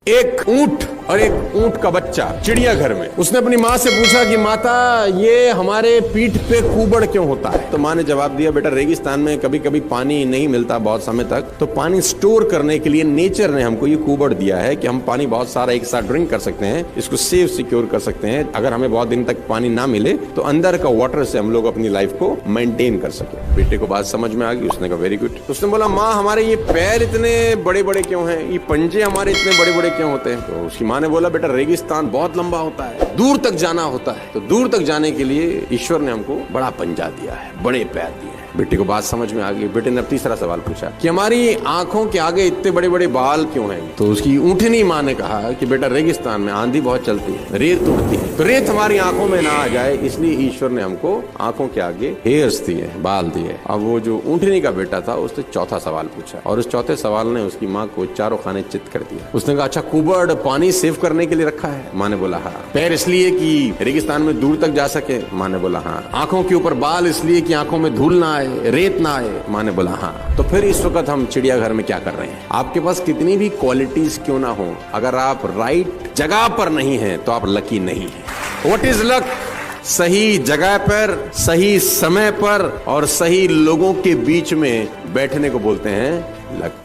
एक ऊंट और एक ऊंट का बच्चा चिड़ियाघर में। उसने अपनी माँ से पूछा कि माता, ये हमारे पीठ पे कुबड़ क्यों होता है? तो माँ ने जवाब दिया, बेटा रेगिस्तान में कभी कभी पानी नहीं मिलता बहुत समय तक, तो पानी स्टोर करने के लिए नेचर ने हमको ये कुबड़ दिया है कि हम पानी बहुत सारा एक साथ ड्रिंक कर सकते हैं, इसको सेव सिक्योर कर सकते हैं। अगर हमें बहुत दिन तक पानी ना मिले तो अंदर का वाटर से हम लोग अपनी लाइफ को मेंटेन कर सके। बेटे को बात समझ में आ गई, उसने कहा वेरी गुड। तो उसने बोला, माँ हमारे ये पैर इतने बड़े बड़े क्यों हैं, ये पंजे हमारे इतने बड़े बड़े क्यों होते हैं? तो उसकी माँ ने बोला, बेटा रेगिस्तान बहुत लंबा होता है, दूर तक जाना होता है, तो दूर तक जाने के लिए ईश्वर ने हमको बड़ा पंजा दिया है, बड़े पैर दिए हैं। बेटे को बात समझ में आ गई। बेटे ने तीसरा सवाल पूछा कि हमारी आंखों के आगे इतने बड़े बड़े बाल क्यों हैं? तो उसकी ऊँटनी माँ ने कहा कि बेटा रेगिस्तान में आंधी बहुत चलती है, रेत उड़ती है, तो रेत हमारी आंखों में ना आ जाए, इसलिए ईश्वर ने हमको आंखों के आगे हेयर्स दिए, बाल दिए। अब वो जो ऊँटनी का बेटा था उसने चौथा सवाल पूछा, और उस चौथे सवाल ने उसकी माँ को चारों खाने चित कर दिया। उसने कहा, अच्छा कुबड़ पानी सेव करने के लिए रखा है? माँ ने बोला हाँ। पैर इसलिए कि रेगिस्तान में दूर तक जा सके? माँ ने बोला हाँ। आंखों के ऊपर बाल इसलिए कि आंखों में धूल ना आए, रेत ना आए? माँ ने बोला हाँ। तो फिर इस वक्त हम चिड़ियाघर में क्या कर रहे हैं? आपके पास कितनी भी क्वालिटीज क्यों ना हो, अगर आप राइट जगह पर नहीं हैं तो आप लकी नहीं हैं। What is luck? सही जगह पर, सही समय पर और सही लोगों के बीच में बैठने को बोलते हैं लक।